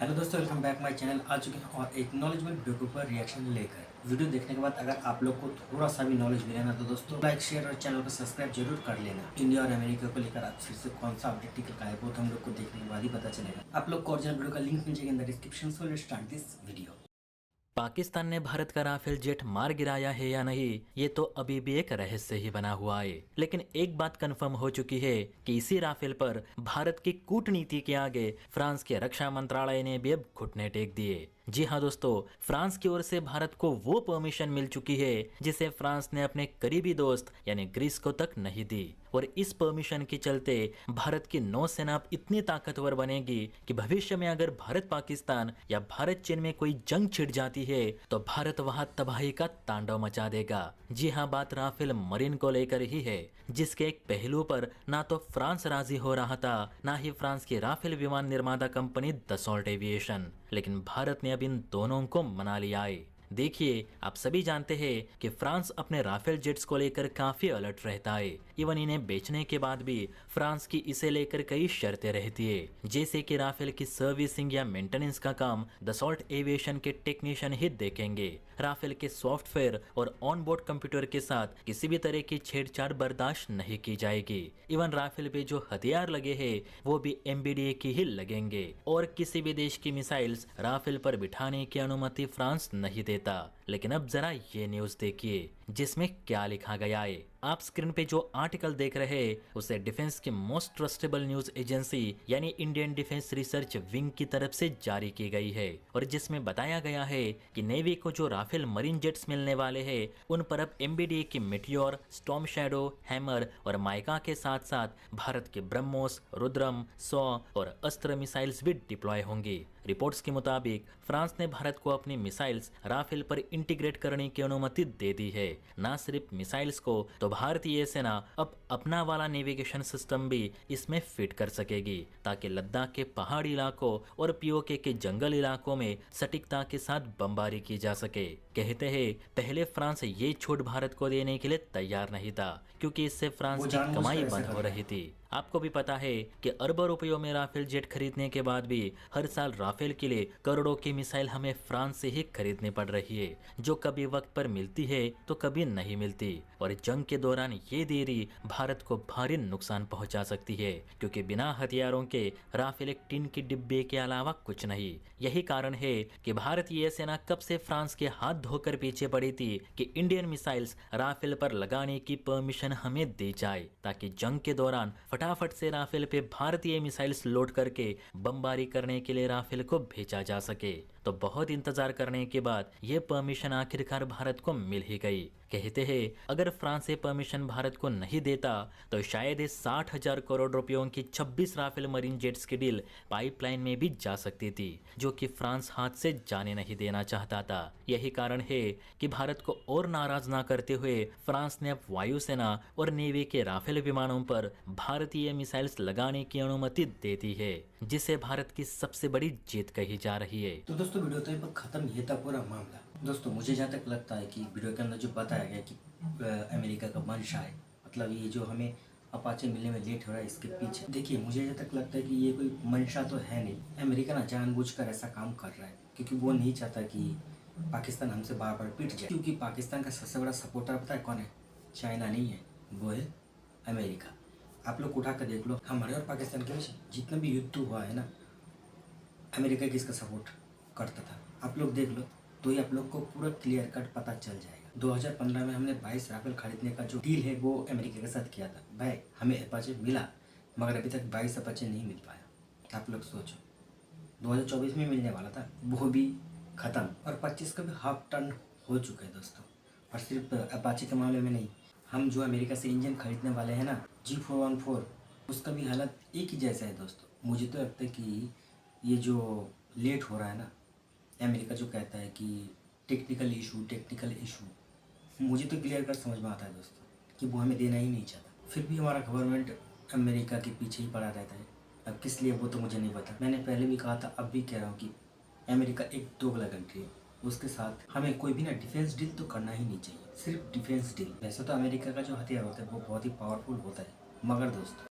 Hello दोस्तों, welcome back my channel. आ चुके हैं और एक नॉलेजेबल वीडियो के ऊपर रिएक्शन लेकर। वीडियो देखने के बाद अगर आप लोग को थोड़ा सा भी नॉलेज मिले ना तो दोस्तों लाइक शेयर और चैनल को सब्सक्राइब जरूर कर लेना। इंडिया और अमेरिका को लेकर आज फिर से कौन सा अपडेट निकल का है वो तो हम लोग को देखने के बाद ही पता चलेगा। आप लोग को ओरिजिनल वीडियो का लिंक मिल जाएगा in the description. So let's start this video. Pakistan ने भारत का राफेल जेट मार गिराया है या नहीं, ये तो अभी भी एक रहस्य ही बना हुआ है। लेकिन एक बात कंफर्म हो चुकी है कि इसी राफेल पर भारत की कूटनीति के आगे फ्रांस के रक्षा मंत्रालय ने भी अब घुटने टेक दिए। जी हाँ दोस्तों, फ्रांस की ओर से भारत को वो परमिशन मिल चुकी है जिसे फ्रांस ने अपने करीबी दोस्त यानी ग्रीस को तक नहीं दी। और इस परमिशन के चलते भारत की नौसेना अब इतनी ताकतवर बनेगी कि भविष्य में अगर भारत पाकिस्तान या भारत चीन में कोई जंग छिड़ जाती है तो भारत वहां तबाही का तांडव मचा देगा। जी हाँ, बात राफेल मरीन को लेकर ही है, जिसके एक पहलू पर ना तो फ्रांस राजी हो रहा था, ना ही फ्रांस की राफेल विमान निर्माता कंपनी दसॉल्ट एविएशन। लेकिन भारत ने अब इन दोनों को मना लिया है। देखिए, आप सभी जानते हैं कि फ्रांस अपने राफेल जेट्स को लेकर काफी अलर्ट रहता है। इवन इन्हें बेचने के बाद भी फ्रांस की इसे लेकर कई शर्तें रहती है, जैसे कि राफेल की सर्विसिंग या मेंटेनेंस का काम दसॉल्ट एविएशन के टेक्नीशियन ही देखेंगे। राफेल के सॉफ्टवेयर और ऑन बोर्ड कंप्यूटर के साथ किसी भी तरह की छेड़छाड़ बर्दाश्त नहीं की जाएगी। इवन राफेल पे जो हथियार लगे हैं वो भी एमबीडीए की ही लगेंगे और किसी भी देश की मिसाइल्स राफेल पर बिठाने की अनुमति फ्रांस नहीं देता। लेकिन अब जरा ये न्यूज देखिए जिसमें क्या लिखा गया है। आप स्क्रीन पे जो आर्टिकल देख रहे हैं उसे डिफेंस की मोस्ट ट्रस्टेबल न्यूज एजेंसी यानी इंडियन डिफेंस रिसर्च विंग की तरफ से जारी की गई है, और जिसमें बताया गया है कि नेवी को जो राफेल मरीन जेट्स मिलने वाले हैं उन पर अब एमबीडीए की मेटियोर, स्टॉर्म शैडो, हैमर और माइका के साथ साथ भारत के ब्रह्मोस, रुद्रम, सौ और अस्त्र मिसाइल्स भी डिप्लॉय होंगी। रिपोर्ट्स के मुताबिक फ्रांस ने भारत को अपनी मिसाइल्स राफेल पर इंटीग्रेट करने की अनुमति दे दी है। न सिर्फ मिसाइल्स को तो भारतीय सेना अब अपना वाला नेविगेशन सिस्टम भी इसमें फिट कर सकेगी, ताकि लद्दाख के पहाड़ी इलाकों और पीओके के जंगल इलाकों में सटीकता के साथ बमबारी की जा सके। कहते हैं पहले फ्रांस ये छूट भारत को देने के लिए तैयार नहीं था, क्योंकि इससे फ्रांस की कमाई बंद हो रही थी। आपको भी पता है कि अरबों रुपयों में राफेल जेट खरीदने के बाद भी हर साल राफेल के लिए करोड़ों की मिसाइल हमें फ्रांस से ही खरीदनी पड़ रही है, जो कभी वक्त पर मिलती है तो कभी नहीं मिलती। और जंग के दौरान ये देरी भारत को भारी नुकसान पहुंचा सकती है, क्योंकि बिना हथियारों के राफेल एक टिन के डिब्बे के अलावा कुछ नहीं। यही कारण है कि भारतीय सेना कब से फ्रांस के हाथ धोकर पीछे पड़ी थी कि इंडियन मिसाइल्स राफेल पर लगाने की परमिशन हमें दी जाए, ताकि जंग के दौरान फटाफट से राफेल पे भारतीय मिसाइल्स लोड करके बमबारी करने के लिए राफेल को भेजा जा सके। तो बहुत इंतजार करने के बाद ये परमिशन आखिरकार भारत को मिल ही गई। कहते हैं अगर फ्रांस ये परमिशन भारत को नहीं देता तो शायद 60,000 करोड़ रुपयों की 26 राफेल मरीन जेट्स की डील पाइपलाइन में भी जा सकती थी, जो कि फ्रांस हाथ से जाने नहीं देना चाहता था। यही कारण है कि भारत को और नाराज ना करते हुए फ्रांस ने अब वायुसेना और नेवी के राफेल विमानों पर भारतीय मिसाइल्स लगाने की अनुमति दे दी है, जिसे भारत की सबसे बड़ी जीत कही जा रही है। तो दोस्तों वीडियो तो पर खत्म ये था पूरा मामला। दोस्तों मुझे जहाँ तक लगता है कि वीडियो के अंदर जो बताया गया कि अमेरिका का मंशा है, मतलब ये जो हमें अपाचे मिलने में लेट हो रहा है इसके पीछे, देखिए मुझे जहाँ तक लगता है कि ये कोई मंशा तो है नहीं। अमेरिका ना जानबूझकर ऐसा काम कर रहा है क्योंकि वो नहीं चाहता कि पाकिस्तान हमसे बार बार पिट जाए। क्योंकि पाकिस्तान का सबसे बड़ा सपोर्टर पता है कौन है? चाइना नहीं है, वो है अमेरिका। आप लोग उठा कर देख लो, हमारे और पाकिस्तान के बीच जितना भी युद्ध हुआ है ना, अमेरिका किसका सपोर्ट करता था आप लोग देख लो, तो ही आप लोग को पूरा क्लियर कट पता चल जाएगा। 2015 में हमने 22 राफेल खरीदने का जो डील है वो अमेरिका के साथ किया था। भाई हमें अपाचे मिला, मगर अभी तक 22 अपाचे नहीं मिल पाया। आप लोग सोचो 2024 में मिलने वाला था, वो भी ख़त्म, और 25 का भी हाफ टन हो चुका है दोस्तों। और सिर्फ अपाचे के मामले में नहीं, हम जो अमेरिका से इंजन खरीदने वाले हैं ना G414, उसका भी हालत एक ही जैसा है दोस्तों। मुझे तो लगता है कि ये जो लेट हो रहा है ना, अमेरिका जो कहता है कि टेक्निकल इशू, मुझे तो क्लियर कट समझ में आता है दोस्तों कि वो हमें देना ही नहीं चाहता। फिर भी हमारा गवर्नमेंट अमेरिका के पीछे ही पड़ा रहता है। अब किस लिए वो तो मुझे नहीं पता। मैंने पहले भी कहा था, अब भी कह रहा हूँ कि अमेरिका एक दोगला कंट्री है, उसके साथ हमें कोई भी ना डिफेंस डील तो करना ही नहीं चाहिए, सिर्फ डिफेंस डील। वैसे तो अमेरिका का जो हथियार होता है वो बहुत ही पावरफुल होता है, मगर दोस्तों